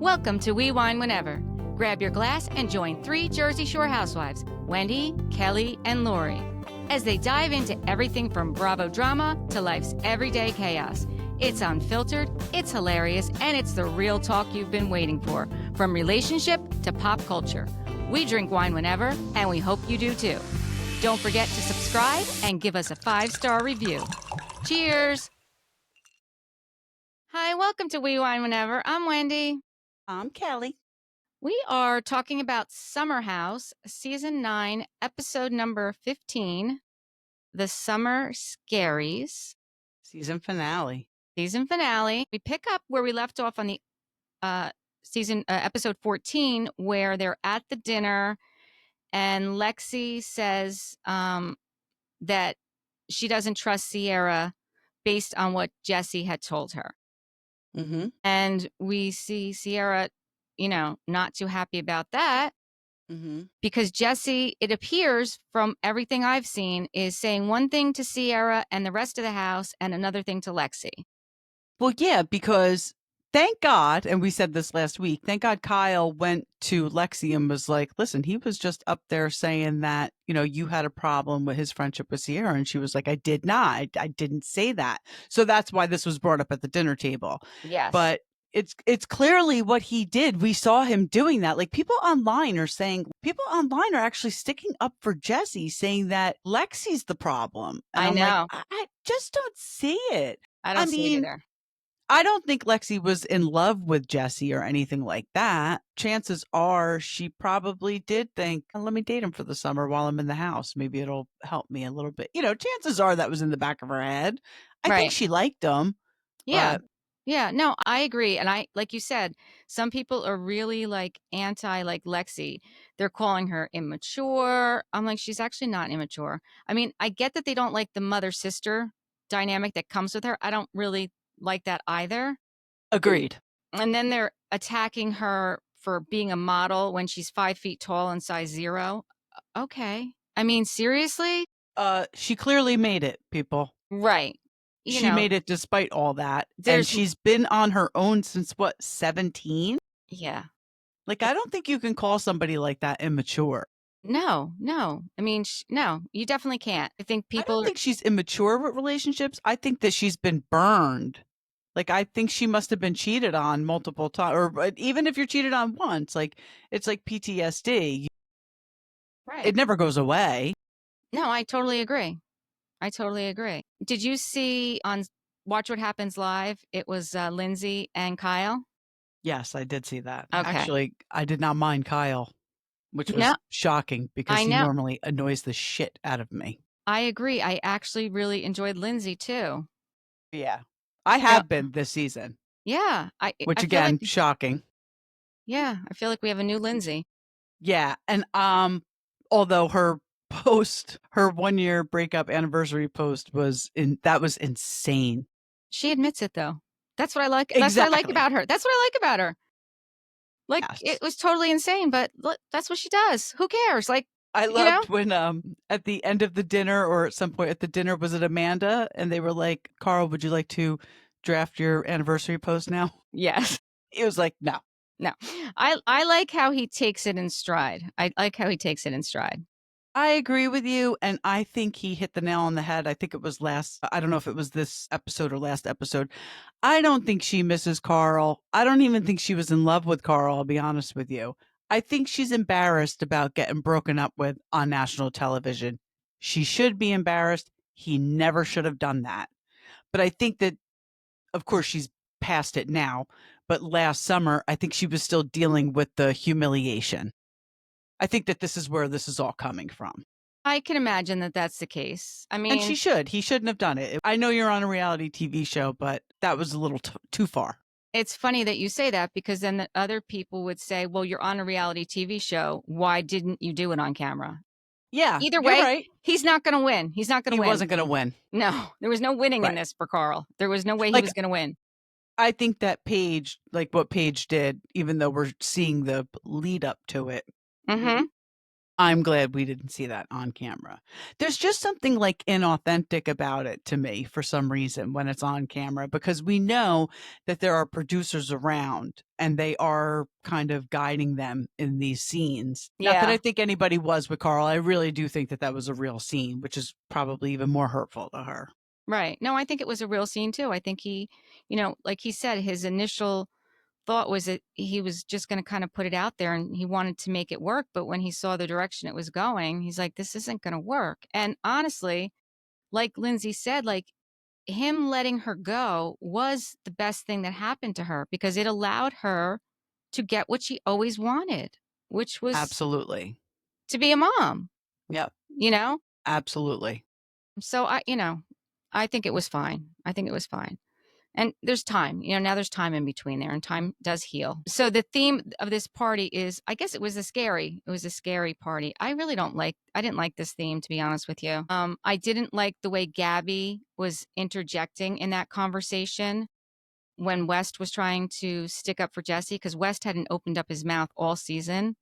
Welcome to We Wine Whenever. Grab your glass and join three Jersey Shore housewives, Wendy, Kelli, and Lori, as they dive into everything from Bravo drama to life's everyday chaos. It's unfiltered, it's hilarious, and it's the real talk you've been waiting for, from relationship to pop culture. We drink wine whenever, and we hope you do too. Don't forget to subscribe and give us a 5-star review. Cheers! Hi, welcome to We Wine Whenever. I'm Wendy. I'm Kelli. We are talking about Summer House, Season 9, Episode number 15, The Summer Scaries. Season finale. Season finale. We pick up where we left off on the Episode 14, where they're at the dinner, and Lexi says that she doesn't trust Sierra based on what Jesse had told her. Mm-hmm. And we see Sierra, not too happy about that. Mm-hmm. Because Jesse, it appears from everything I've seen, is saying one thing to Sierra and the rest of the house and another thing to Lexi. Well, yeah, because thank God, and we said this last week, thank God Kyle went to Lexi and was like, listen, he was just up there saying that, you had a problem with his friendship with Sierra. And she was like, I did not. I didn't say that. So that's why this was brought up at the dinner table. Yes. But it's clearly what he did. We saw him doing that. Like people online are actually sticking up for Jesse, saying that Lexi's the problem. And I'm know. like, I just don't see it. I don't see it either. I don't think Lexi was in love with Jesse or anything like that. Chances are she probably did think, let me date him for the summer while I'm in the house. Maybe it'll help me a little bit. Chances are that was in the back of her head. I think she liked him. Yeah. But... Yeah, no, I agree. And like you said, some people are really anti Lexi. They're calling her immature. I'm like, she's actually not immature. I mean, I get that they don't like the mother-sister dynamic that comes with her. I don't really like that either. Agreed. And then they're attacking her for being a model when she's 5 feet tall and size 0. Okay. I mean, seriously? She clearly made it, people. Right. She made it despite all that. And she's been on her own since 17? Yeah. I don't think you can call somebody like that immature. No. I mean, no, you definitely can't. I think I don't think she's immature with relationships. I think that she's been burned. I think she must have been cheated on multiple times, or even if you're cheated on once, it's like PTSD. Right. It never goes away. No, I totally agree. Did you see on Watch What Happens Live? It was Lindsay and Kyle. Yes, I did see that. Okay. Actually, I did not mind Kyle, which was shocking because he normally annoys the shit out of me. I agree. I actually really enjoyed Lindsay too. Yeah. I have been this season. Yeah. Which again, shocking. Yeah. I feel like we have a new Lindsay. Yeah. And although her 1-year breakup anniversary post was insane. She admits it though. That's what I like. Exactly. That's what I like about her. Yes. It was totally insane, but look, that's what she does. Who cares? I loved when at the end of the dinner, or at some point at the dinner, was it Amanda? And they were like, Carl, would you like to draft your anniversary post now? Yes. It was like, no. I like how he takes it in stride. I agree with you. And I think he hit the nail on the head. I think it was I don't know if it was this episode or last episode. I don't think she misses Carl. I don't even think she was in love with Carl, I'll be honest with you. I think she's embarrassed about getting broken up with on national television. She should be embarrassed. He never should have done that. But I think that, of course, she's past it now. But last summer, I think she was still dealing with the humiliation. I think that this is where this is all coming from. I can imagine that that's the case. I mean, and he shouldn't have done it. I know you're on a reality TV show, but that was a little too far. It's funny that you say that, because then the other people would say, well, you're on a reality TV show. Why didn't you do it on camera? Yeah. Either way, right. He's not going to win. He wasn't going to win. No, there was no winning in this for Carl. There was no way he was going to win. I think that Paige, what Paige did, even though we're seeing the lead up to it, mm-hmm. I'm glad we didn't see that on camera. There's just something like inauthentic about it to me for some reason when it's on camera, because we know that there are producers around and they are kind of guiding them in these scenes. Not that I Yeah. think anybody was with Carl. I really do think that that was a real scene, which is probably even more hurtful to her. Right. No, I think it was a real scene too. I think he, like he said, his initial thought was that he was just going to kind of put it out there and he wanted to make it work. But when he saw the direction it was going, he's like, this isn't going to work. And honestly, like Lindsay said, like him letting her go was the best thing that happened to her because it allowed her to get what she always wanted, which was Absolutely. to be a mom, Yep. you know? Absolutely. So I think it was fine. I think it was fine. And there's time, now there's time in between there and time does heal. So the theme of this party is, I guess it was a scary party. I didn't like this theme, to be honest with you. I didn't like the way Gabby was interjecting in that conversation when West was trying to stick up for Jesse, because West hadn't opened up his mouth all season.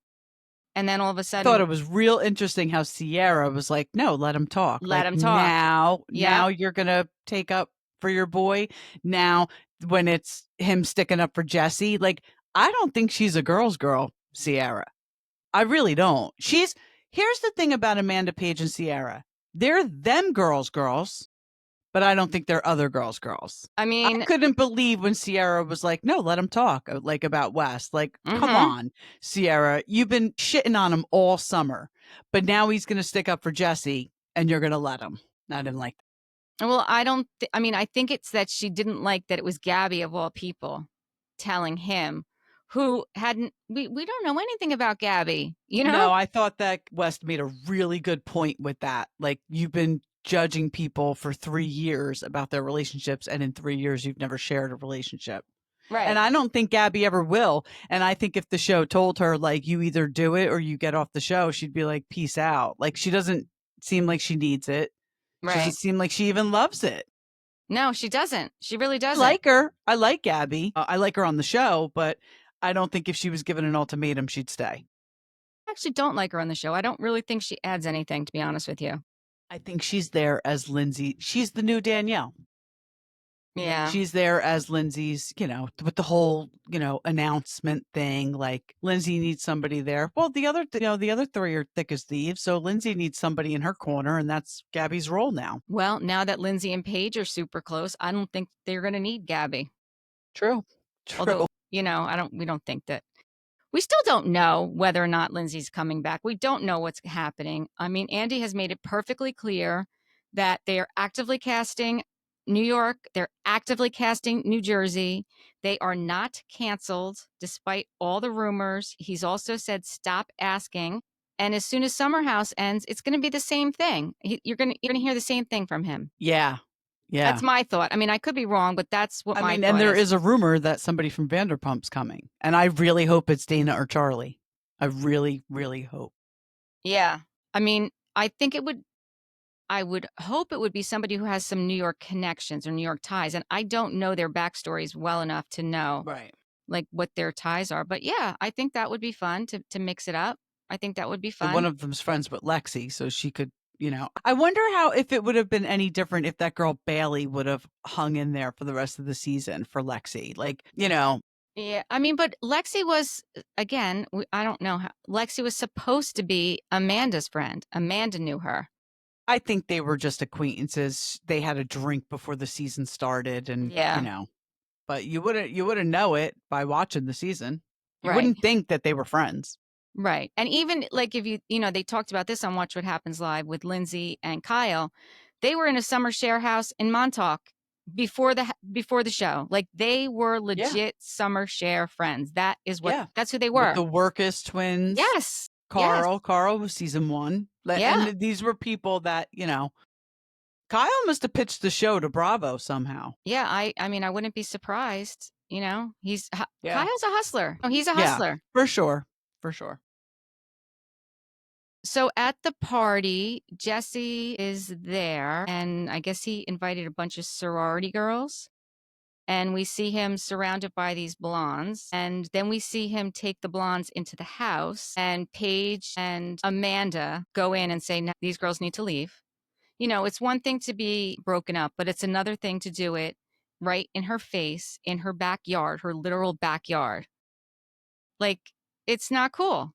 And then all of a Thought sudden, it was real interesting how Sierra was like, "No, let him talk." let Like, him talk. now Yep. you're gonna take up for your boy. Now, when it's him sticking up for Jesse, like, I don't think she's a girl's girl, Sierra. I really don't. Here's the thing about Amanda Page and Sierra. They're them girls, but I don't think they're other girls. I I mean, couldn't believe when Sierra was like, "No, let him talk," like, about West. Like, come mhm. on, Sierra, you've been shitting on him all summer, but now he's gonna stick up for Jesse, and you're gonna let him. I didn't like that. Well, I don't I mean, I think it's that she didn't like that it was Gabby of all people telling him, who hadn't we don't know anything about Gabby, you No, know? I thought that West made a really good point with that. Like, you've been judging people for 3 years about their relationships, and in 3 years, you've never shared a relationship. And Right. I don't think Gabby ever will. And I think if the show told her, like, you either do it or you get off the show, she'd be like, peace out. Like, she doesn't seem like she needs it. She doesn't Right. seem like she even loves it. No, she doesn't. She really I doesn't. like her. I like Gabby. I like her on the show, but I don't think if she was given an ultimatum, she'd stay. I actually don't like her on the show. I don't really think she adds anything, to be honest with you. I think she's there as Lindsay. She's the new Danielle. Yeah. She's there as Lindsay's, with the whole, announcement thing. Like, Lindsay needs somebody there. Well, the other three are thick as thieves. So Lindsay needs somebody in her corner, and that's Gabby's role now. Well, now that Lindsay and Paige are super close, I don't think they're going to need Gabby. True. Although, True. we don't think that. We still don't know whether or not Lindsay's coming back. We don't know what's happening. I mean, Andy has made it perfectly clear that they are actively casting New York, they're actively casting New Jersey. They are not canceled despite all the rumors. He's also said stop asking. And as soon as Summer House ends, it's going to be the same thing. You're going to hear the same thing from him. Yeah. Yeah. That's my thought. I mean, I could be wrong, but that's what I my mean, and thought there is. is a rumor that somebody from Vanderpump's coming. And I really hope it's Dana or Charlie. I really, really hope. Yeah. I mean, I would hope it would be somebody who has some New York connections or New York ties. And I don't know their backstories well enough to know Right. like what their ties are. But yeah, I think that would be fun to mix it up. I think that would be And one fun. of them's friends with Lexi, so she could, I wonder how if it would have been any different if that girl Bailey would have hung in there for the rest of the season for Lexi. Like, Yeah. I mean, but Lexi was, again, I don't know how, Lexi was supposed to be Amanda's friend. Amanda knew her. I think they were just acquaintances. They had a drink before the season started, and Yeah. but you wouldn't know it by watching the season. You Right. wouldn't think that they were friends. Right. And even like if they talked about this on Watch What Happens Live with Lindsay and Kyle. They were in a summer share house in Montauk before the show. Like they were Yeah. legit summer share friends. Yeah. That's who they With were. the Workus twins. Yes. Yes. Carl was season 1. Yeah. And these were people that, Kyle must have pitched the show to Bravo somehow. Yeah. I mean, I wouldn't be surprised. Yeah. Kyle's a hustler. Oh, he's a Yeah, hustler. for sure. For sure. So at the party, Jesse is there, and I guess he invited a bunch of sorority girls. and we see him surrounded by these blondes. And then we see him take the blondes into the house, and Paige and Amanda go in and say, "No, these girls need to leave." You know, it's one thing to be broken up, but it's another thing to do it right in her face, in her backyard, her literal backyard. Like, it's not cool.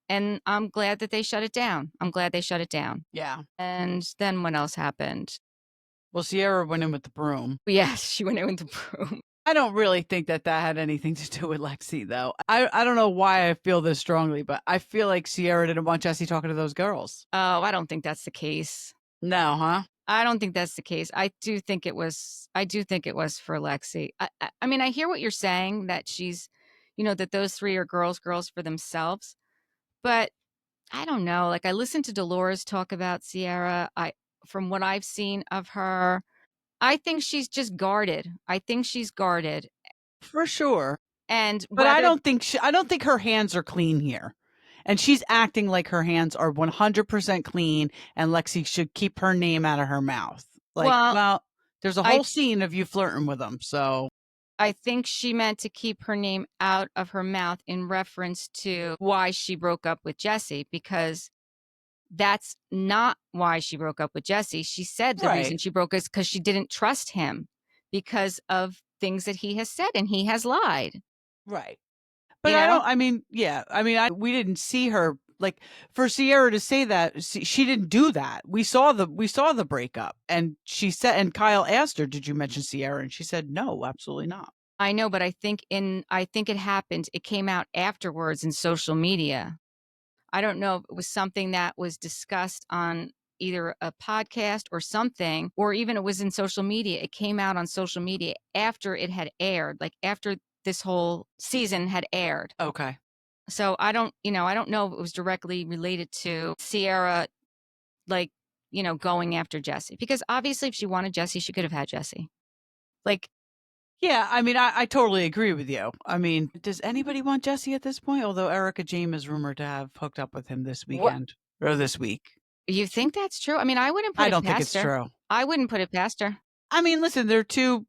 And I'm glad that they shut it down. I'm glad they shut it down. Yeah. And then what else happened? Well, Sierra went in with the broom. Yes, she went in with the broom. I don't really think that had anything to do with Lexi, though. I don't know why I feel this strongly, but I feel like Sierra didn't want Jesse talking to those girls. Oh, I don't think that's the case. No, huh? I don't think that's the case. I do think it was for Lexi. I mean, I hear what you're saying, that she's, that those three are girls for themselves. But I don't know. Like, I listened to Dolores talk about Sierra. From what I've seen of her, I think she's just guarded. I think she's guarded. For sure. And But I whether don't think her hands are clean here. And she's acting like her hands are 100% clean, and Lexi should keep her name out of her mouth. Like, well, there's a whole scene of you flirting with them, so. I think she meant to keep her name out of her mouth in reference to why she broke up with Jesse, because that's not why she broke up with Jesse. She said the reason she broke is because she didn't trust him because of things that he has said, and he has lied. Right. But we didn't see her, like, for Sierra to say that, she didn't do that. We saw the breakup, and she said, and Kyle asked her, "Did you mention Sierra?" And she said, "No, absolutely not." I know, but I think it happened. It came out afterwards in social media. I don't know if it was something that was discussed on either a podcast or something, or even it was in social media. It came out on social media after it had aired, like after this whole season had aired. Okay. So I don't know if it was directly related to Sierra, like, going after Jesse, because obviously if she wanted Jesse, she could have had Jesse. Like, yeah, I mean, I totally agree with you. I mean, does anybody want Jesse at this point? Although Erica Jane is rumored to have hooked up with him this weekend or this week. You think that's true? I mean, I wouldn't put it past her. I don't think it's true. I wouldn't put it past her. I mean, listen, they're two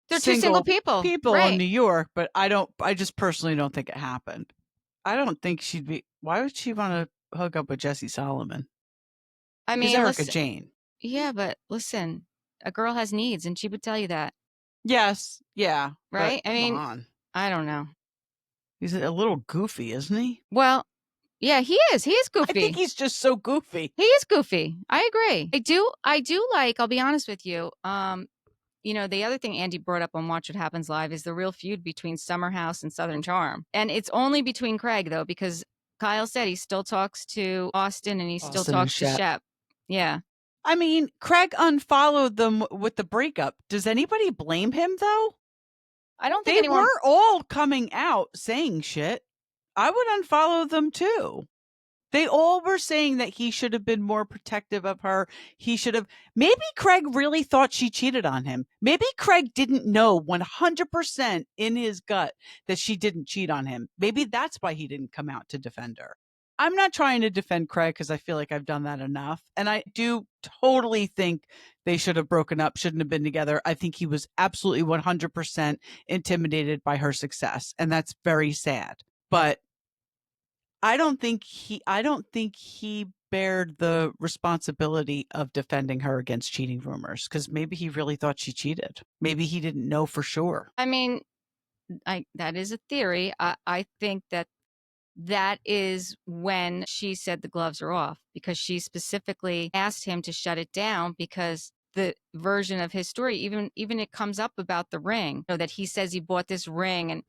single people right. in New York, but I just personally don't think it happened. I don't think why would she want to hook up with Jesse Solomon? I mean, Erica Jane. Yeah, but listen, a girl has needs, and she would tell you that. Yes. Yeah. Right? I mean, come on. I don't know. He's a little goofy, isn't he? Well, yeah, he is. He is goofy. I think he's just so goofy. He is goofy. I agree. I do like, I'll be honest with you. The other thing Andy brought up on Watch What Happens Live is the real feud between Summer House and Southern Charm. And it's only between Craig, though, because Kyle said he still talks to Austin and he still talks to Shep. Yeah. I mean, Craig unfollowed them with the breakup. Does anybody blame him, though? I don't think they were all coming out saying shit. I would unfollow them, too. They all were saying that he should have been more protective of her. Maybe Craig really thought she cheated on him. Maybe Craig didn't know 100% in his gut that she didn't cheat on him. Maybe that's why he didn't come out to defend her. I'm not trying to defend Craig because I feel like I've done that enough. And I do totally think they should have broken up, shouldn't have been together. I think he was absolutely 100% intimidated by her success. And that's very sad. But I don't think he bared the responsibility of defending her against cheating rumors, because maybe he really thought she cheated. Maybe he didn't know for sure. I mean, that is a theory. I think that is when she said the gloves are off, because she specifically asked him to shut it down, because the version of his story, even it comes up about the ring, that he says he bought this ring and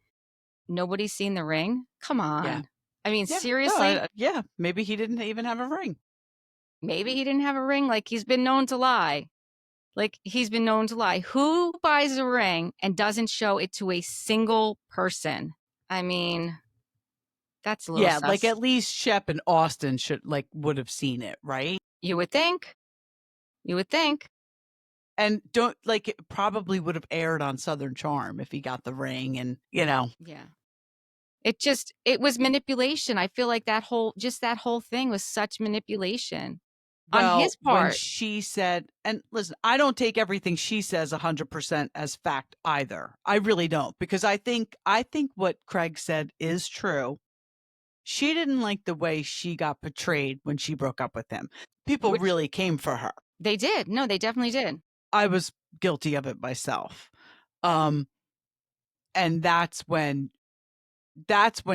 nobody's seen the ring. Come on. Yeah. I mean, seriously? Yeah, maybe he didn't even have a ring. Maybe he didn't have a ring. Like, he's been known to lie. Who buys a ring and doesn't show it to a single person? I mean, that's a little sus. Like at least Shep and Austin would have seen it, right? You would think. And it probably would have aired on Southern Charm if he got the ring, and Yeah. It was manipulation. I feel like that whole thing was such manipulation. on Well, his when part. she said, and listen, I don't take everything she says 100% as fact either. I really don't, because I think what Craig said is true. She didn't like the way she got portrayed when she broke up with him. People Which really came for her. they did. No, they definitely did. I was guilty of it myself. Um, and that's when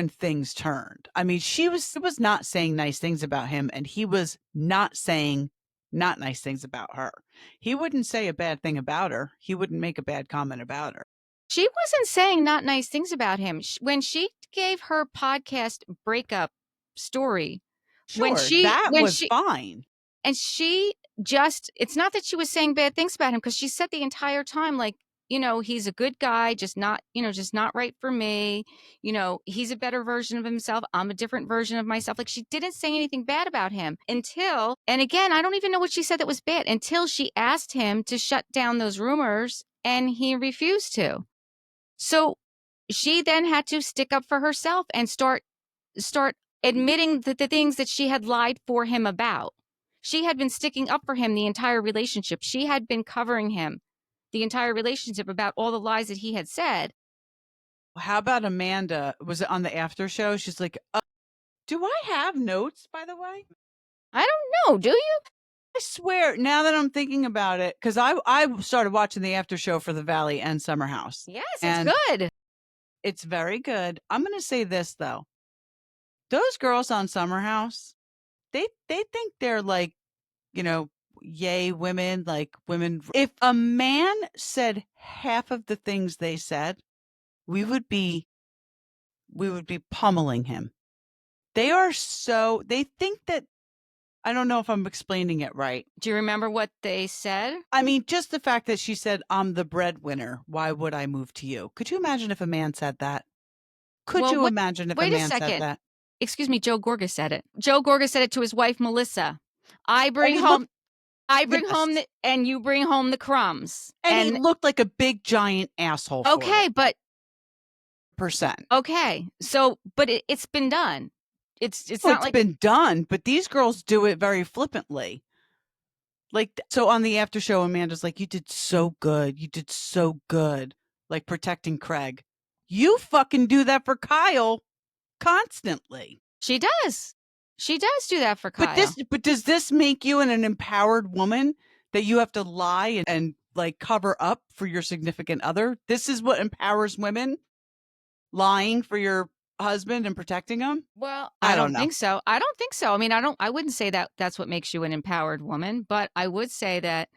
things turned. I mean, she was not saying nice things about him, and he was not saying not nice things about her. He wouldn't say a bad thing about her. He wouldn't make a bad comment about her. She wasn't saying not nice things about him. When she gave her podcast breakup story, when Sure, she that when was she fine. and she just it's not that she was saying bad things about him, because she said the entire time, like, he's a good guy, just not, just not right for me. He's a better version of himself. I'm a different version of myself. Like, she didn't say anything bad about him until, and again, I don't even know what she said that was bad, until she asked him to shut down those rumors, and he refused to. So she then had to stick up for herself and start admitting that the things that she had lied for him about. She had been sticking up for him the entire relationship. She had been covering him the entire relationship about all the lies that he had said. How about Amanda? Was it on the after show? She's like, do I have notes, by the way? I don't know, do you? I swear, now that I'm thinking about it, because I started watching the after show for the Valley and Summer House, Yes, it's and good. it's very good. I'm going to say this though: those girls on Summer House, they think they're like, you know, yay women, like women. If a man said half of the things they said, we would be pummeling him. They think that, I don't know if I'm explaining it right. Do you remember what they said? I mean, just the fact that she said, I'm the breadwinner. Why would I move to you? Could you imagine if a man said that? Could Well, you what? imagine if a Wait a man said second. that? Excuse me, Joe Gorga said it. Joe Gorga said it to his wife Melissa. I And bring he home looked, I bring yes. home and you bring home the crumbs. And he And looked like a big giant asshole for it. okay, but Percent. okay. So, but it's been done. It's Oh, not it's like been done, but these girls do it very flippantly. Like, so on the after show, Amanda's like, you did so good. You did so good. Like protecting Craig. You fucking do that for Kyle constantly. she does. She does do that for Kyle. But does this make you an empowered woman that you have to lie and like cover up for your significant other? This is what empowers women? Lying for your husband and protecting him? Well, I I don't don't know. think so. I don't think so. I mean, I wouldn't say that that's what makes you an empowered woman, but I would say that,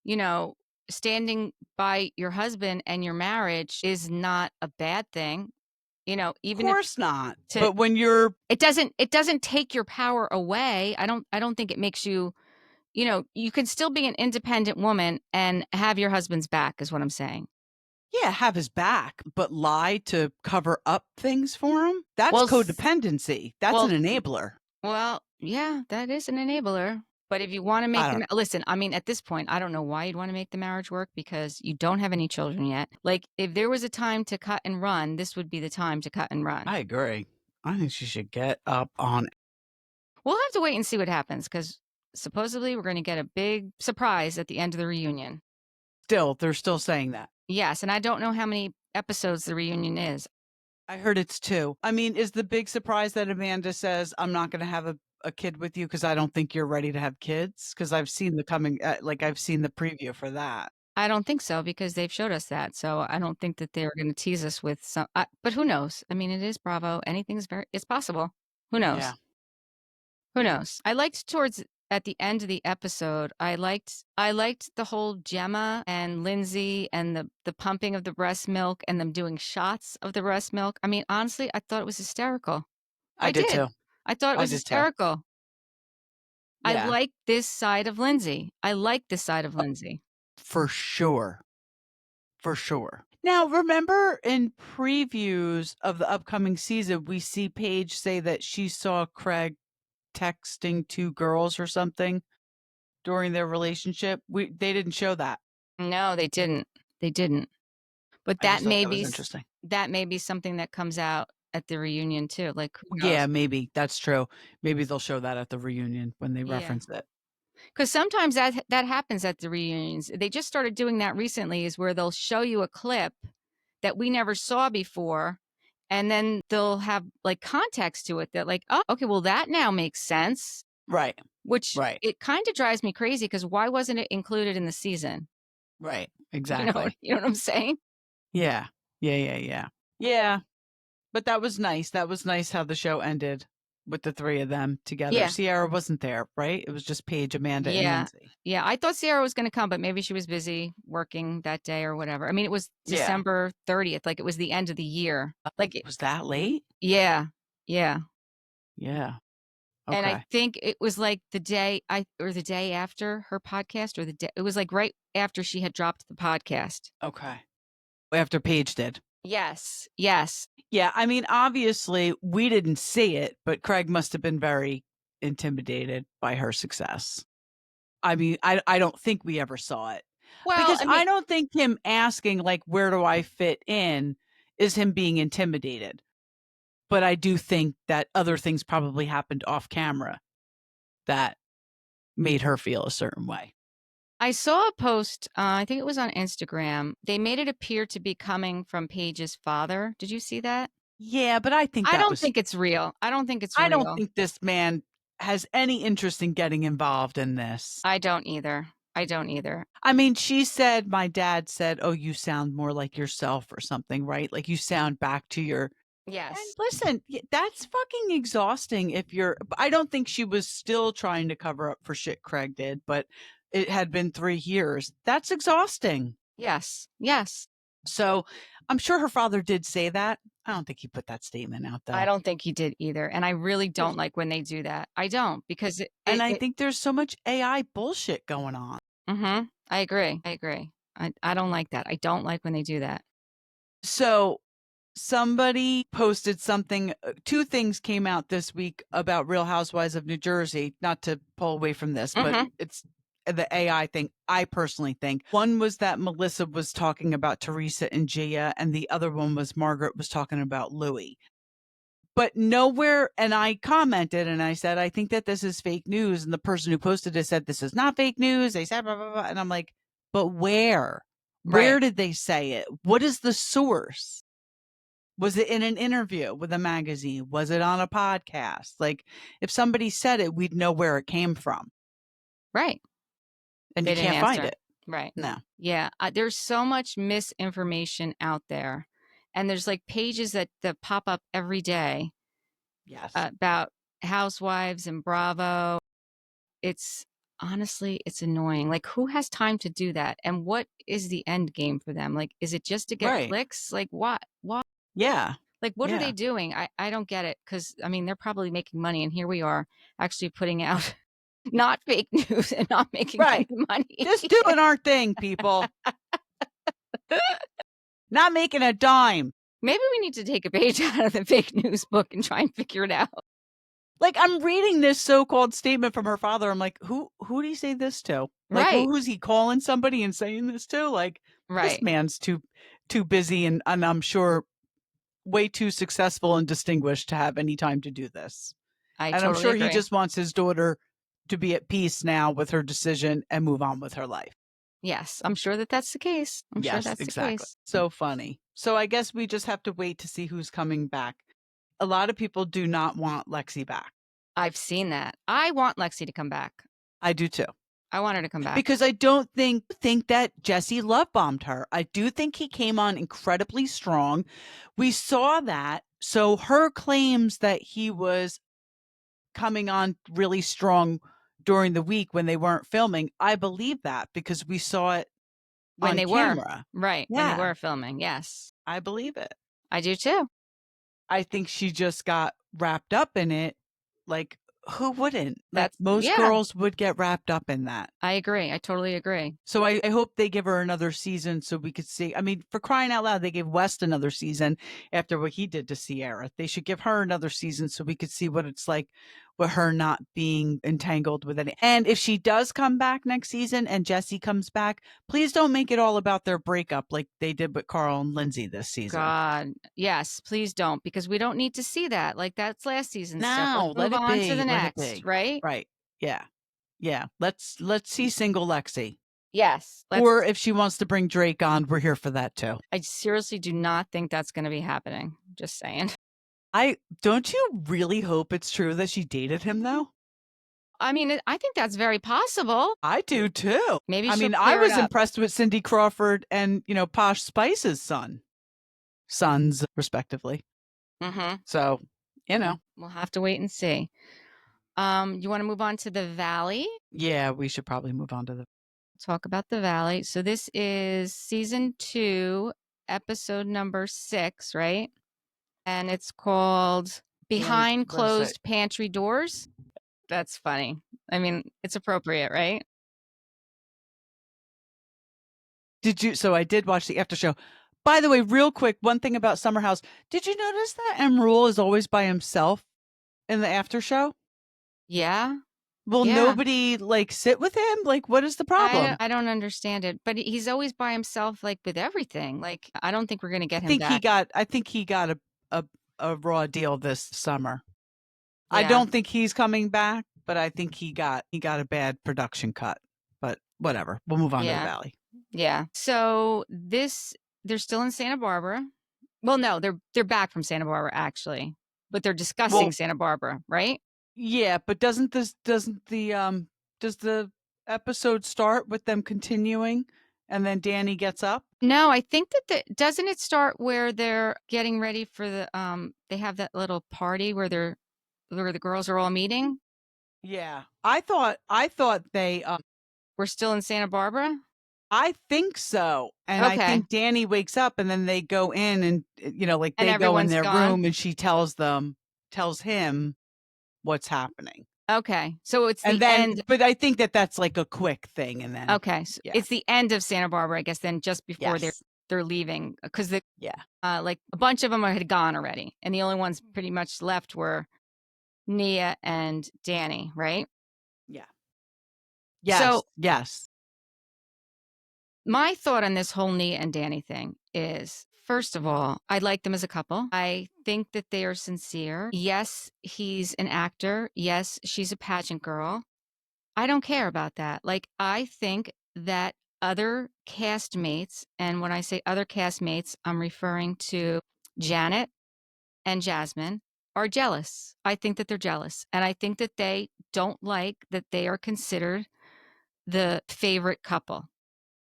you know, standing by your husband and your marriage is not a bad thing. Of Even if course not. to But when you're it doesn't take your power away. I don't think it makes you, you can still be an independent woman and have your husband's back, is what I'm saying. yeah, have his back, but lie to cover up things for him? That's Well, codependency. That's an well, enabler. well, yeah, that is an enabler. But if you want to make I don't listen, I mean, at this point, I don't know why you'd want to make the marriage work, because you don't have any children yet. Like, if there was a time to cut and run, this would be the time to cut and run. I agree. I think she should get up on it. We'll have to wait and see what happens, because supposedly we're going to get a big surprise at the end of the reunion. Still, they're still saying that. Yes, and I don't know how many episodes the reunion is. I heard it's 2. I mean, is the big surprise that Amanda says, I'm not going to have a kid with you because I don't think you're ready to have kids? Because I've seen I've seen the preview for that. I don't think so, because they've showed us that. So I don't think that they're going to tease us with some. But who knows? I mean, it is Bravo. It's possible. Who knows? Yeah. Who knows? I liked towards at the end of the episode. I liked the whole Gemma and Lindsay and the pumping of the breast milk and them doing shots of the breast milk. I mean, honestly, I thought it was hysterical. I I did did. too. I thought it I was did too. hysterical. I Yeah, like this side of Lindsay. I like this side of Lindsay. for sure. For sure. Now, remember in previews of the upcoming season, we see Paige say that she saw Craig texting 2 girls or something during their relationship. They didn't show that. No, they didn't. They didn't. But I just thought that was interesting. that may be something that comes out at the reunion too. Like, who knows? Yeah, maybe that's true. Maybe they'll show that at the reunion when they Yeah. reference it. Because sometimes that happens at the reunions. They just started doing that recently, is where they'll show you a clip that we never saw before, and then they'll have, like, context to it that, like, "Oh, okay, well, that now makes sense," Right. which Right. it kinda drives me crazy because why wasn't it included in the season? Right. You know Exactly. you know what I'm saying? Yeah. Yeah, yeah, yeah. Yeah, but that was nice. That was nice how the show ended with the 3 of them together. Yeah. Sierra wasn't there, right? It was just Paige, Amanda, and Yeah. Lindsay. Yeah, I thought Sierra was gonna come, but maybe she was busy working that day or whatever. I mean, it was Yeah. December 30th, like, it was the end of the year. Like, it Was that late? yeah. Yeah. Yeah. And I Okay. think it was, like, the day after her podcast, or it was, like, right after she had dropped the podcast. Okay. After Paige did. Yes, yes, Yeah, I mean, obviously, we didn't see it, but Craig must have been very intimidated by her success. I mean, I don't think we ever saw it. well, Because I I mean, don't think him asking, like, "Where do I fit in?" is him being intimidated. But I do think that other things probably happened off camera that made her feel a certain way. I saw a post, I think it was on Instagram. They made it appear to be coming from Paige's father. Did you see that? Yeah, but I think I that don't was think it's real. I don't think it's I don't real. think this man has any interest in getting involved in this. I don't either. I don't either. I mean, she said my dad said, "Oh, you sound more like yourself," or something, right? Like, you sound back to your and Yes. listen, that's fucking exhausting if you're I don't think she was still trying to cover up for shit Craig did, but it had been 3 years. That's exhausting. Yes. Yes. So, I'm sure her father did say that. I don't think he put that statement out, I though. don't think he did either, and I really Ugh. don't like when they do that. I don't, because And I think there's so much AI bullshit going on. Mhm. I agree. I agree. I don't like that. I don't like when they do that. So, somebody posted something 2 things came out this week about Real Housewives of New Jersey, not to pull away from this, but Mhm. it's the AI thing, I personally think. One was that Melissa was talking about Teresa and Gia, and the other one was Margaret was talking about Louis. But nowhere and I commented and I said, "I think that this is fake news," and the person who posted it said, "This is not fake news." They said, "Blah, blah, blah," and I'm like, "But where? Right. Where did they say it? What is the source?" Was it in an interview with a magazine? Was it on a podcast? Like, if somebody said it, we'd know where it came from, Right. and you They didn't can't find answer. it. Right. No. Yeah, there's so much misinformation out there, and there's, like, pages that pop up every day Yes. about housewives and Bravo. It's honestly, it's annoying. Like, who has time to do that? And what is the end game for them? Like, is it just to get Right. clicks? Like, what? What? Yeah. Like, what are Yeah. they doing? I don't get it. Because I mean, they're probably making money, and here we are actually putting out not fake news and not making Right. any money. Just doing our thing, people. Not making a dime. Maybe we need to take a page out of the fake news book and try and figure it out. Like, I'm reading this so-called statement from her father. I'm like, who did he say this to? Like, Right. who's he calling somebody and saying this to? Like, this Right. man's too busy and I'm sure way too successful and distinguished to have any time to do this. I And I'm totally sure he agree. just wants his daughter to be at peace now with her decision and move on with her life. Yes, I'm sure that that's the case. I'm sure Yes, that's the exactly. case. So funny. So I guess we just have to wait to see who's coming back. A lot of people do not want Lexi back. I've seen that. I want Lexi to come back. I do too. I want her to come back. Because I don't think that Jesse love bombed her. I do think he came on incredibly strong. We saw that. So her claims that he was coming on really strong during the week when they weren't filming, I believe that because we saw it When on they were. camera. Right, when they Yeah, were filming, yes. I believe it. I do too. I think she just got wrapped up in it. Like, who wouldn't? Like, That's most yeah, girls would get wrapped up in that. I agree. I totally agree. So I hope they give her another season so we could see. I mean, for crying out loud, they gave West another season after what he did to Sierra. They should give her another season so we could see what it's like with her not being entangled with it. And if she does come back next season and Jesse comes back, please don't make it all about their breakup like they did with Carl and Lindsay this season. God, yes, please don't, because we don't need to see that. Like, that's last season's stuff. Let's No, let move it on to be. the Let it next, be. right? Right. Yeah. Yeah, let's see single Lexi. Yes. Or if she wants to bring Drake on, we're here for that too. I seriously do not think that's going to be happening. Just saying. Don't you really hope it's true that she dated him though? I mean, I think that's very possible. I do too. Maybe I she'll mean, I clear it was up. impressed with Cindy Crawford and, Posh Spice's sons, respectively. Mm-hmm. So, We'll have to wait and see. You want to move on to the Valley? yeah, we should probably move on to the. Talk about the Valley. So this is season 2, episode number 6, right? And it's called Behind What is it? Closed Pantry Doors. That's funny. I mean, it's appropriate, right? So I did watch the after show. By the way, real quick, one thing about Summer House. Did you notice that Emrule is always by himself in the after show? Yeah. Will Yeah. nobody sit with him? What is the problem? I don't understand it, but he's always by himself, with everything. I don't think we're going to get him back. I think he got a raw deal this summer. I Yeah. don't think he's coming back, but I think he got a bad production cut. But whatever. We'll move on to the Valley. Yeah. So they're still in Santa Barbara. Well, no, they're back from Santa Barbara actually, but they're discussing Santa Barbara, right? Yeah, but does the episode start with them continuing and then Danny gets up? No, I think that doesn't it start where they're getting ready for they have that little party where the girls are all meeting? Yeah. I thought they We're still in Santa Barbara? I think so. And I think Danny wakes up and then they go in and they go in their room and she tells him what's happening. Okay. So it's the end. But I think that's a quick thing and then. Okay. So it's the end of Santa Barbara, I guess, then just before they're leaving because a bunch of them had gone already. And the only ones pretty much left were Nia and Danny, right? Yeah. Yes. So, yes. My thought on this whole Nia and Danny thing is, first of all, I like them as a couple. I think that they are sincere. Yes, he's an actor. Yes, she's a pageant girl. I don't care about that. I think that other castmates, and when I say other castmates, I'm referring to Janet and Jasmine, are jealous. I think that they're jealous. And I think that they don't like that they are considered the favorite couple.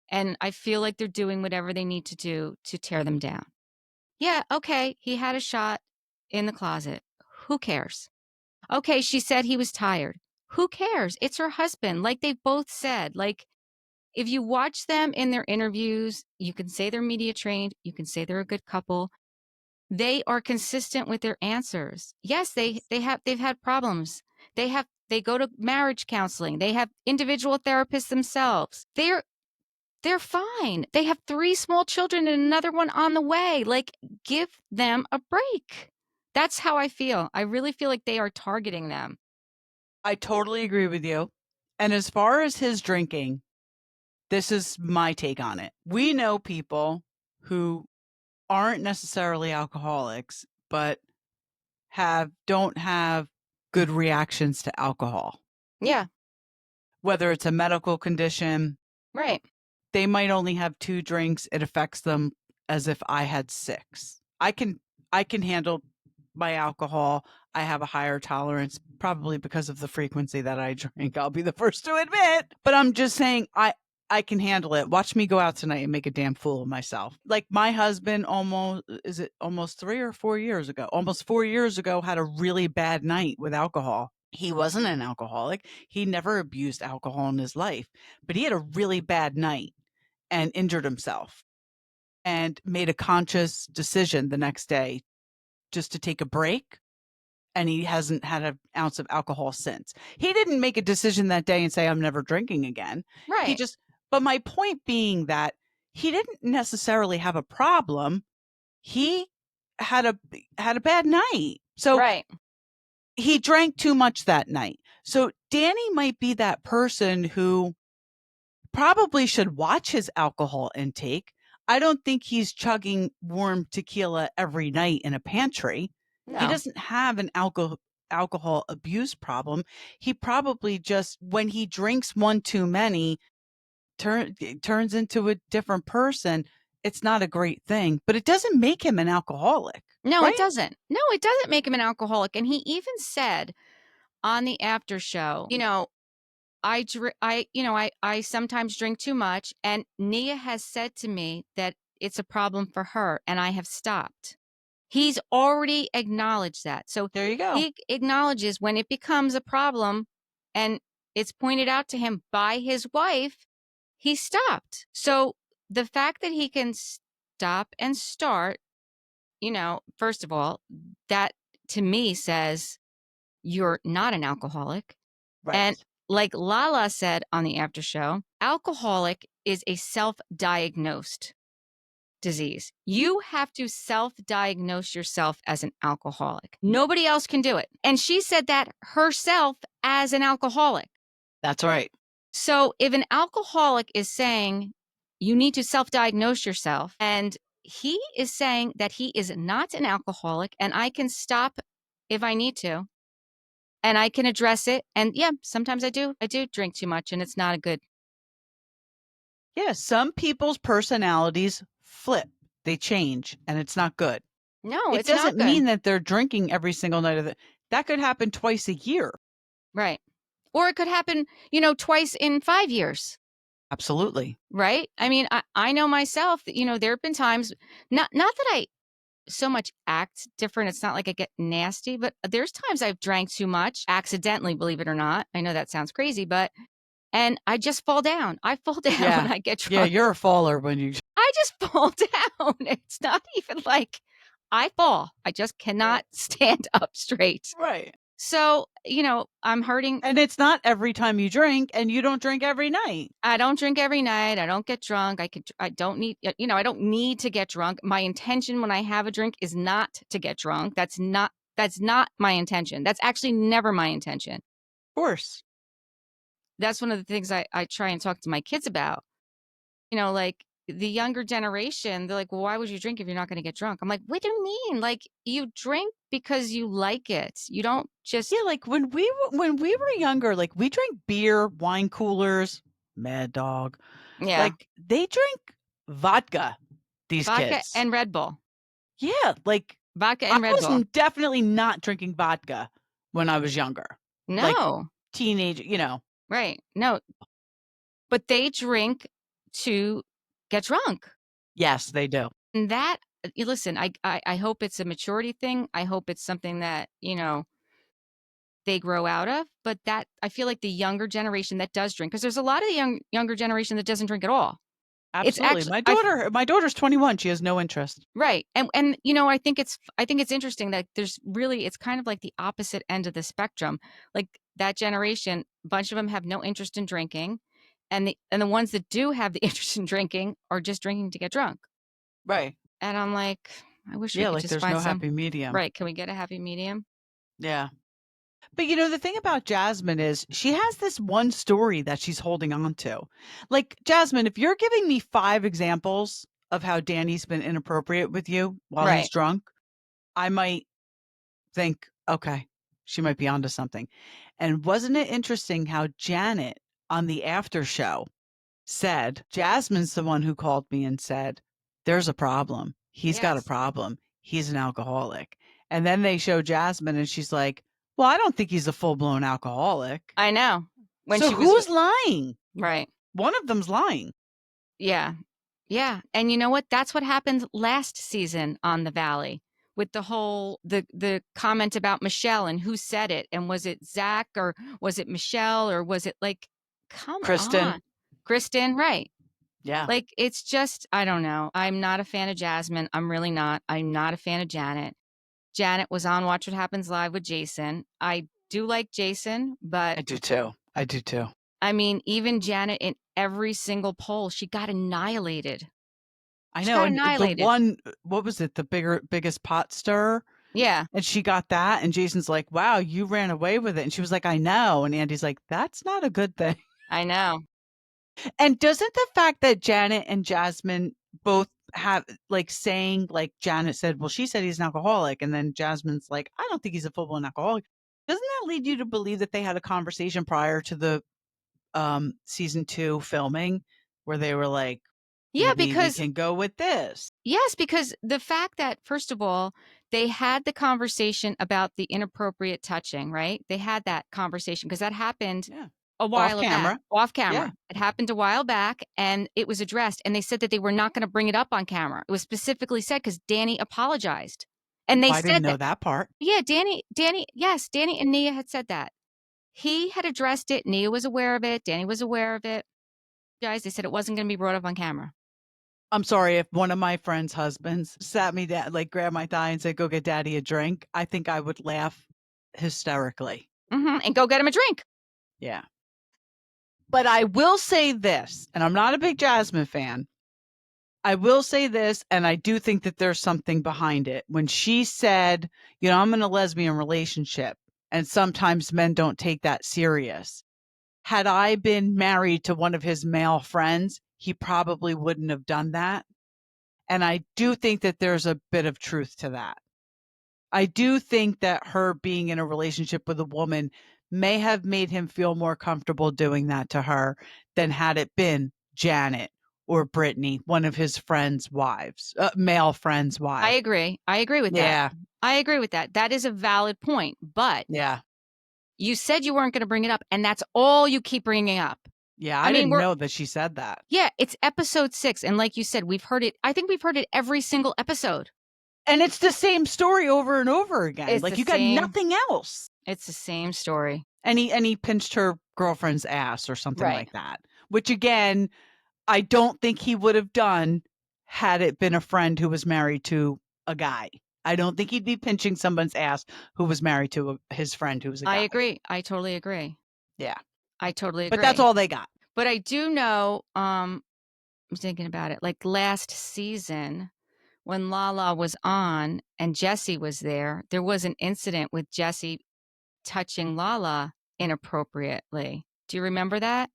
And I feel like they're doing whatever they need to do to tear them down. Yeah, okay, he had a shot in the closet. Who cares? Okay, she said he was tired. Who cares? It's her husband. Like they both said. If you watch them in their interviews, you can say they're media trained. You can say they're a good couple. They are consistent with their answers. Yes, they've had problems. They go to marriage counseling. They have individual therapists themselves. They're fine. They have 3 small children and another one on the way. Give them a break. That's how I feel. I really feel like they are targeting them. I totally agree with you. And as far as his drinking, this is my take on it. We know people who aren't necessarily alcoholics, but don't have good reactions to alcohol. Yeah. Whether it's a medical condition. Right. They might only have 2 drinks. It affects them as if I had 6. I can handle my alcohol. I have a higher tolerance, probably because of the frequency that I drink. I'll be the first to admit. But I'm just saying I can handle it. Watch me go out tonight and make a damn fool of myself. My husband almost 3 or 4 years ago, almost 4 years ago, had a really bad night with alcohol. He wasn't an alcoholic. He never abused alcohol in his life, but he had a really bad night and injured himself and made a conscious decision the next day just to take a break. And he hasn't had an ounce of alcohol since. He didn't make a decision that day and say, I'm never drinking again. Right. But my point being that he didn't necessarily have a problem. He had a bad night. So he drank too much that night. So Danny might be that person who probably should watch his alcohol intake. I don't think he's chugging warm tequila every night in a pantry. No. He doesn't have an alcohol abuse problem. He probably just, when he drinks one too many, turns into a different person. It's not a great thing, but it doesn't make him an alcoholic. No, right? it doesn't. No, it doesn't make him an alcoholic. And he even said on the after show, I sometimes drink too much, and Nia has said to me that it's a problem for her, and I have stopped. He's already acknowledged that. So There you go. he acknowledges when it becomes a problem and it's pointed out to him by his wife, he stopped. So the fact that he can stop and start, first of all, that to me says you're not an alcoholic. Right. And like Lala said on the after show, alcoholic is a self-diagnosed disease. You have to self-diagnose yourself as an alcoholic. Nobody else can do it. And she said that herself as an alcoholic. That's right. So if an alcoholic is saying you need to self-diagnose yourself, and he is saying that he is not an alcoholic and I can stop if I need to, and I can address it. And yeah, sometimes I do drink too much, and it's not a good. Yeah, some people's personalities flip. They change, and it's not good. No, It it's not doesn't good. mean that they're drinking every single night of the. That could happen twice a year. Right. Or it could happen, twice in 5 years. Absolutely. Right. I mean, I know myself that, there have been times, not that I so much act different. It's not like I get nasty, but there's times I've drank too much accidentally, believe it or not. I know that sounds crazy, and I just fall down. I fall down when I get drunk. Yeah, you're a faller when you. I just fall down. It's not even like I fall. I just cannot stand up straight. Right. So, I'm hurting. And it's not every time you drink, and you don't drink every night. I don't drink every night. I don't get drunk. I don't need, I don't need to get drunk. My intention when I have a drink is not to get drunk. That's not my intention. That's actually never my intention. Of course. That's one of the things I try and talk to my kids about. Like the younger generation, they're like, well, why would you drink if you're not going to get drunk? I'm like, what do you mean? Like, you drink because you like it. You don't just. Yeah, like when we were younger, like we drank beer, wine coolers, Mad Dog. Yeah. Like they drink vodka, these Vodka kids. and Red Bull. Yeah, like Vodka and I Red Bull. was definitely not drinking vodka when I was younger. No. Like teenage, Right. No. But they drink to get drunk. Yes, they do. And that, listen, I hope it's a maturity thing. I hope it's something that, they grow out of. But that, I feel like the younger generation that does drink, because there's a lot of the younger generation that doesn't drink at all. Absolutely. It's actually, my daughter's 21. She has no interest. Right. And I think it's interesting that it's kind of like the opposite end of the spectrum. Like that generation, a bunch of them have no interest in drinking. And the ones that do have the interest in drinking are just drinking to get drunk. Right. And I'm like, I wish we could like just there's find no some happy medium. Right. Can we get a happy medium? Yeah. But the thing about Jasmine is she has this one story that she's holding on to. Like, Jasmine, if you're giving me 5 examples of how Danny's been inappropriate with you while he's drunk, I might think, okay, she might be onto something. And wasn't it interesting how Janet on the after show said, Jasmine's the one who called me and said, there's a problem. He's got a problem. He's an alcoholic. And then they show Jasmine and she's like, well, I don't think he's a full-blown alcoholic. I know. So who's lying? Right. One of them's lying. Yeah. Yeah. And you know what? That's what happened last season on The Valley with the whole, the comment about Michelle and who said it. And was it Zach or was it Michelle or was it like, come on. Kristen, right. Yeah. Like, it's just, I don't know. I'm not a fan of Jasmine. I'm really not. I'm not a fan of Janet. Janet was on Watch What Happens Live with Jason. I do like Jason, but I do too. I mean, even Janet in every single poll, she got annihilated. I know. And the one, what was it? The biggest pot stirrer? Yeah. And she got that. And Jason's like, wow, you ran away with it. And she was like, I know. And Andy's like, that's not a good thing. I know. And doesn't the fact that Janet and Jasmine both have like saying, like Janet said, well, she said he's an alcoholic. And then Jasmine's like, I don't think he's a full-blown alcoholic. Doesn't that lead you to believe that they had a conversation prior to the season 2 filming where they were like, Yeah, maybe we because can go with this? yes, because the fact that, first of all, they had the conversation about the inappropriate touching, right? They had that conversation because that happened Yeah. a Off while back, camera. off Yeah. camera. It happened a while back and it was addressed. And they said that they were not going to bring it up on camera. It was specifically said because Danny apologized. And they I didn't said know that, that part. yeah, yes, Danny and Nia had said that. He had addressed it. Nia was aware of it. Danny was aware of it. Guys, they said it wasn't going to be brought up on camera. I'm sorry, if one of my friends' husbands sat me down, like grabbed my thigh and said, "Go get daddy a drink," I think I would laugh hysterically. And go get him a drink. Yeah. But I will say this, and I'm not a big Jasmine fan. I will say this, and I do think that there's something behind it. When she said, I'm in a lesbian relationship, and sometimes men don't take that serious. Had I been married to one of his male friends, he probably wouldn't have done that. And I do think that there's a bit of truth to that. I do think that her being in a relationship with a woman may have made him feel more comfortable doing that to her than had it been Janet or Brittany, one of his friends' wives, male friends' I wives. agree. I agree with that. Yeah. I agree with that. That is a valid point. But Yeah. you said you weren't going to bring it up, and that's all you keep bringing up. Yeah. I I mean, didn't know that she said that. Yeah, it's episode 6. And like you said, we've heard it. I think we've heard it every single episode. And it's the same story over and over again. It's Like the you got same- nothing else. It's the same story. And he pinched her girlfriend's ass or something Right. like that, which again, I don't think he would have done had it been a friend who was married to a guy. I don't think he'd be pinching someone's ass who was married to his friend who was a guy. I agree. I totally agree. Yeah. I totally agree. But that's all they got. But I do know, I'm thinking about it, like last season when Lala was on and Jesse was there was an incident with Jesse touching Lala inappropriately. Do you remember that?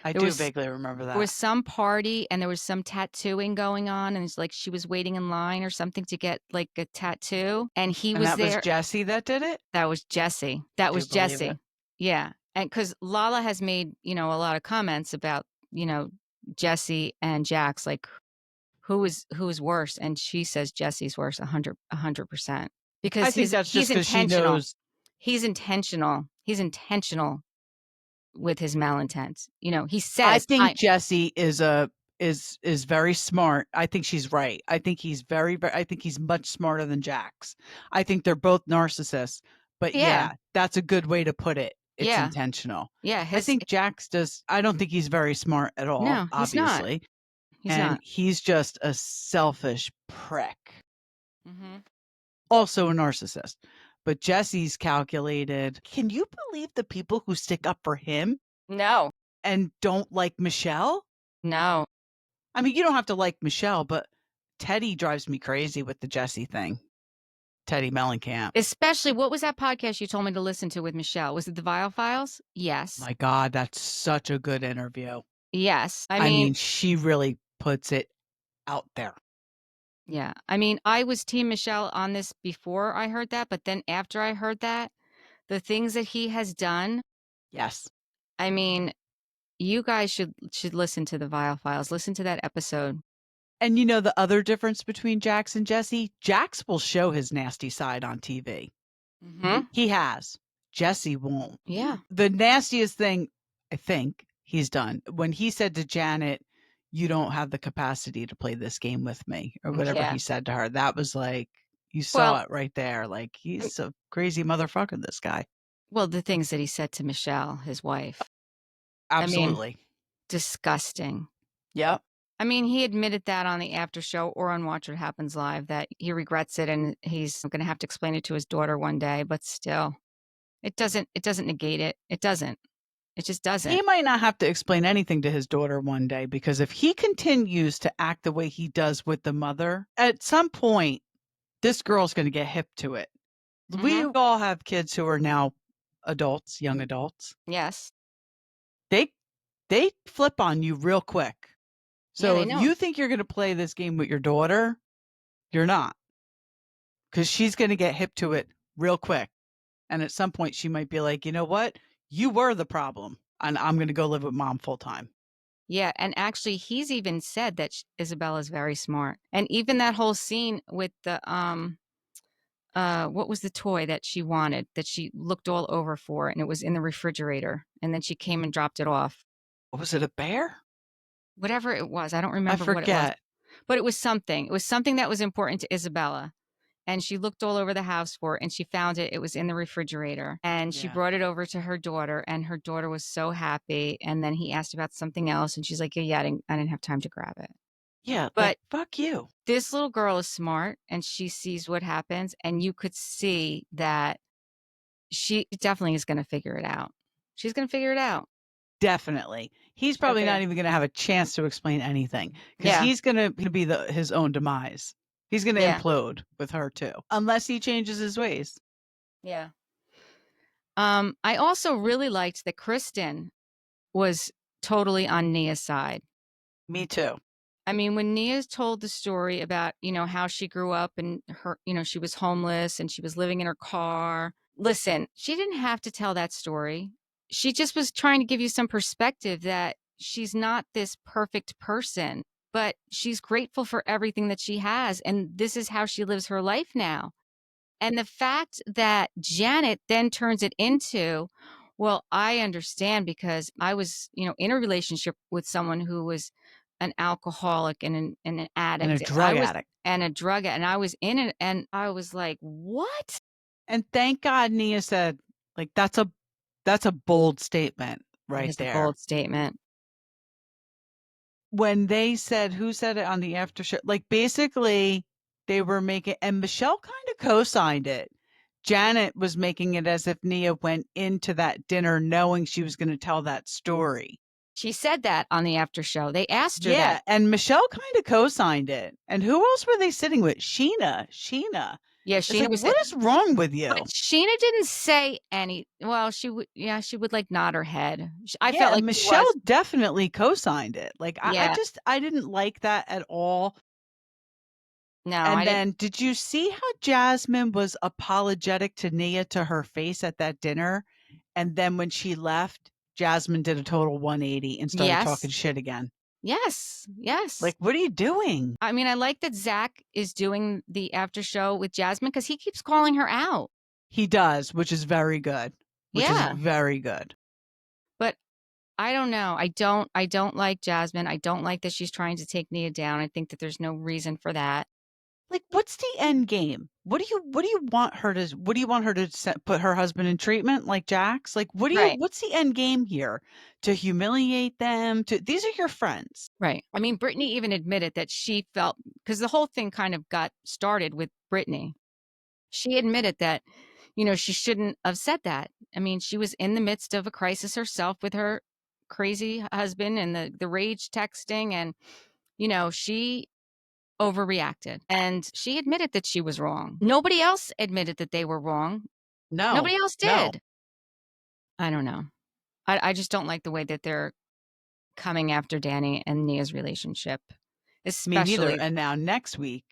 I do vaguely remember that. There was some party and there was some tattooing going on, and it's like she was waiting in line or something to get like a tattoo, and he was that there. was Jesse that did it? That was Jesse. That was believe Jesse. it. Yeah. And because Lala has made, a lot of comments about, Jesse and Jax, like who is worse? And she says Jesse's worse 100%. Because I think that's just he's 'cause she intentional. knows- He's intentional. He's intentional with his malintent. He says I think Jesse is very smart. I think she's right. I think he's I think he's much smarter than Jax. I think they're both narcissists. But yeah, that's a good way to put it. It's intentional. Yeah. I think Jax I don't think he's very smart at all, No, he's not. obviously. He's and not. he's just a selfish prick. Mm-hmm. Also a narcissist. But Jesse's calculated. Can you believe the people who stick up for him? No. And don't like Michelle? No. I mean, you don't have to like Michelle, but Teddy drives me crazy with the Jesse thing. Teddy Mellencamp. Especially, what was that podcast you told me to listen to with Michelle? Was it the Vile Files? Yes. My God, that's such a good interview. Yes. I mean, she really puts it out there. Yeah. I mean, I was Team Michelle on this before I heard that, but then after I heard that, the things that he has done. Yes. I mean, you guys should listen to the Vile Files. Listen to that episode. And the other difference between Jax and Jesse? Jax will show his nasty side on TV. Mm-hmm. He has. Jesse won't. Yeah. The nastiest thing, I think, he's done, when he said to Janet, "You don't have the capacity to play this game with me," or whatever he said to her, that was like, you saw it right there. Like, he's a crazy motherfucker, this guy. Well, the things that he said to Michelle, his wife. Absolutely. I mean, disgusting. Yep. I mean, he admitted that on the after show or on Watch What Happens Live that he regrets it and he's going to have to explain it to his daughter one day, but still, it doesn't negate it. It doesn't. It just doesn't. He might not have to explain anything to his daughter one day, because if he continues to act the way he does with the mother, at some point, this girl's going to get hip to it. Mm-hmm. We all have kids who are now adults, young adults. Yes. They flip on you real quick. So if know. you think you're going to play this game with your daughter, you're not. Because she's going to get hip to it real quick. And at some point, she might be like, you know what? You were the problem, and I'm going to go live with mom full time. Yeah, and actually, he's even said that Isabella's very smart, and even that whole scene with the what was the toy that she wanted that she looked all over for, and it was in the refrigerator, and then she came and dropped it off. What was it, a bear? Whatever it was, I don't I remember what it was, forget. but it was something. It was something that was important to Isabella. And she looked all over the house for it and she found it. It was in the refrigerator. And she Yeah. brought it over to her daughter, and her daughter was so happy. And then he asked about something else, and she's like, yeah, I didn't have time to grab it. Yeah, like, But fuck you. this little girl is smart and she sees what happens. And you could see that she definitely is going to figure it out. She's going to figure it out. Definitely. He's She's gonna probably figure- not even going to have a chance to explain anything because Yeah. he's going to be his own demise. He's going to Yeah. implode with her too, unless he changes his ways. Yeah. I also really liked that Kristen was totally on Nia's side. Me too. I mean, when Nia told the story about, how she grew up and her, she was homeless and she was living in her car. Listen, she didn't have to tell that story. She just was trying to give you some perspective that she's not this perfect person, but she's grateful for everything that she has. And this is how she lives her life now. And the fact that Janet then turns it into, well, I understand because I was, in a relationship with someone who was an alcoholic and an And a addict. drug addict. And a drug addict. And I was in it and I was like, what? And thank God Nia said, like, that's a bold statement That right is a there. bold statement. When they said, who said it on the after show? Like, basically, they were making, and Michelle kind of co-signed it. Janet was making it as if Nia went into that dinner knowing she was going to tell that story. She said that on the after show. They asked her Yeah, that. and Michelle kind of co-signed it. And who else were they sitting with? Sheena. Yeah, It's Sheena like, was what is wrong with you? but Sheena didn't say any. Well, she would like nod her head. I Yeah, felt like and she Michelle was. definitely co-signed it. Like, Yeah. I didn't like that at all. No, And I didn't. then did you see how Jasmine was apologetic to Nia to her face at that dinner? And then when she left, Jasmine did a total 180 and started talking Yes. shit again. Yes. Yes. Like, what are you doing? I mean, I like that Zach is doing the after show with Jasmine because he keeps calling her out. He does, which is very good. Which is Yeah. very good. But I don't know. I don't like Jasmine. I don't like that she's trying to take Nia down. I think that there's no reason for that. Like, what's the end game? What do you want her to put her husband in treatment like Jax? Like, Right. what's the end game here? To humiliate them? These are your friends. Right. I mean, Brittany even admitted that she felt because the whole thing kind of got started with Brittany. She admitted that, she shouldn't have said that. I mean, she was in the midst of a crisis herself with her crazy husband and the rage texting and, she overreacted and she admitted that she was wrong. Nobody else admitted that they were wrong. No. Nobody else No. did. I don't know. I just don't like the way that they're coming after Danny and Nia's relationship, Me neither. especially And now next week,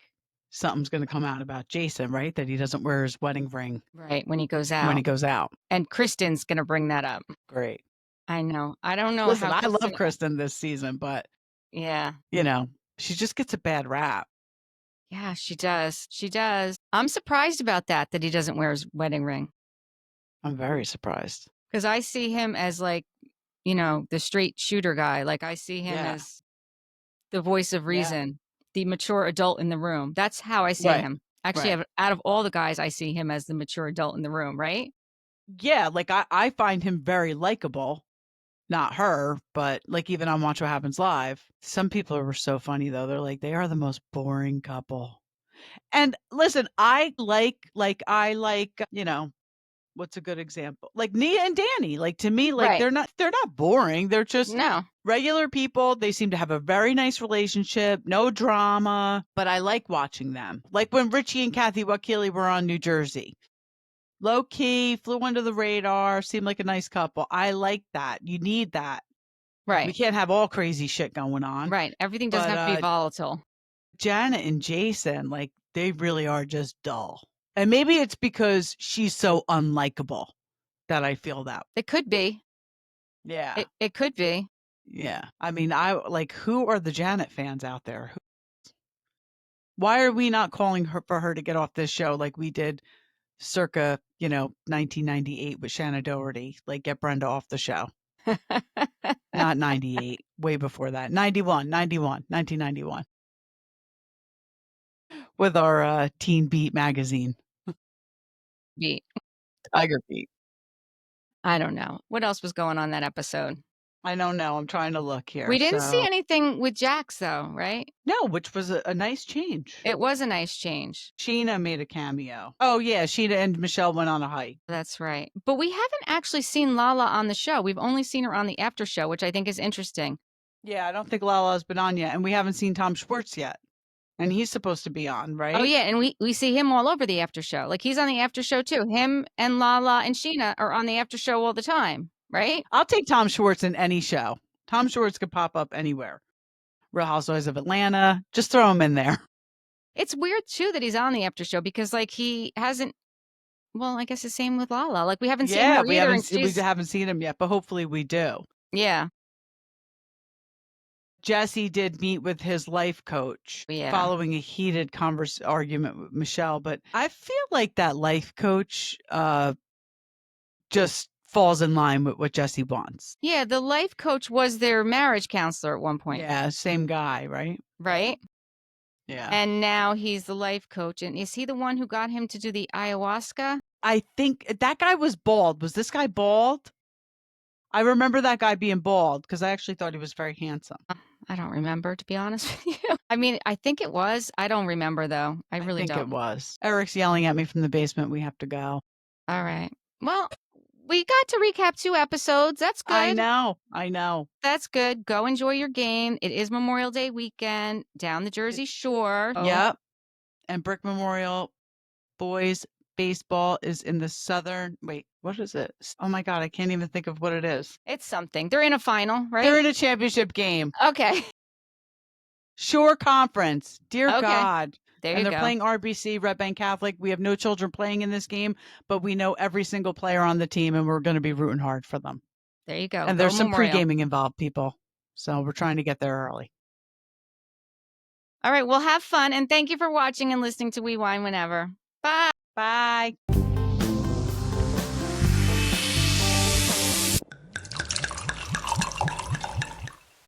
something's going to come out about Jason, right? That he doesn't wear his wedding ring right when he goes when he out. goes out. And Kristen's going to bring that up. Great. I know. I don't know Listen, how I love Kristen this season, but Yeah. she just gets a bad rap. Yeah, she does. She does. I'm surprised about that he doesn't wear his wedding ring. I'm very surprised. Because I see him as like, the straight shooter guy. Like I see him Yeah. as the voice of reason, the mature adult in the room. That's how I see Right. him. Actually, Right. out of all the guys, I see him as the mature adult in the room, right? Yeah, like I find him very likable. Not her, but like even on Watch What Happens Live, some people were so funny though. They're like, they are the most boring couple. And listen, I like, what's a good example? Like Nia and Danny. Like to me, like Right. they're not boring. They're just No. regular people. They seem to have a very nice relationship, no drama, but I like watching them. Like when Richie and Kathy Wakili were on New Jersey. Low key, flew under the radar, seemed like a nice couple. I like that. You need that. Right. We can't have all crazy shit going on. Right. Everything doesn't have to be volatile. Janet and Jason, like they really are just dull. And maybe it's because she's so unlikable that I feel that. It could be. Yeah. It could be. Yeah. I mean, who are the Janet fans out there? Why are we not calling her for her to get off this show like we did circa, 1998 with Shannon Doherty? Like, get Brenda off the show. Not 98, way before that. 1991. With our Teen Beat magazine. Beat. Tiger Beat. I don't know. What else was going on that episode? I don't know. I'm trying to look here. We didn't see anything with Jax, though, right? No, which was a nice change. It was a nice change. Sheena made a cameo. Oh, yeah. Sheena and Michelle went on a hike. That's right. But we haven't actually seen Lala on the show. We've only seen her on the after show, which I think is interesting. Yeah, I don't think Lala's been on yet. And we haven't seen Tom Schwartz yet. And he's supposed to be on, right? Oh, yeah. And we see him all over the after show. Like, he's on the after show, too. Him and Lala and Sheena are on the after show all the time, right? I'll take Tom Schwartz in any show. Tom Schwartz could pop up anywhere. Real Housewives of Atlanta. Just throw him in there. It's weird, too, that he's on the after show because, like, he hasn't. Well, I guess the same with Lala. Like, we haven't seen her we either. haven't seen him yet, but hopefully we do. Yeah. Jesse did meet with his life coach following a heated argument with Michelle, but I feel like that life coach just falls in line with what Jesse wants. Yeah, the life coach was their marriage counselor at one point. Yeah, same guy, right? Right? Yeah. And now he's the life coach. And is he the one who got him to do the ayahuasca? I think that guy was bald. Was this guy bald? I remember that guy being bald because I actually thought he was very handsome. I don't remember, to be honest with you. I mean, I think it was. I don't remember, though. I really think don't. It was. Eric's yelling at me from the basement. We have to go. All right. Well, we got to recap 2 episodes. That's good. I know. That's good. Go enjoy your game. It is Memorial Day weekend down the Jersey Shore. Yep. And Brick Memorial boys baseball is in the southern. Wait, what is it? Oh my God, I can't even think of what it is. It's something. They're in a final, right? They're in a championship game. Okay. Shore Conference. Dear God. There you go. And they're playing RBC, Red Bank Catholic. We have no children playing in this game, but we know every single player on the team, and we're going to be rooting hard for them. There you go. And there's some pre-gaming involved, people. So we're trying to get there early. All right. Well, have fun. And thank you for watching and listening to We Wine Whenever. Bye. Bye.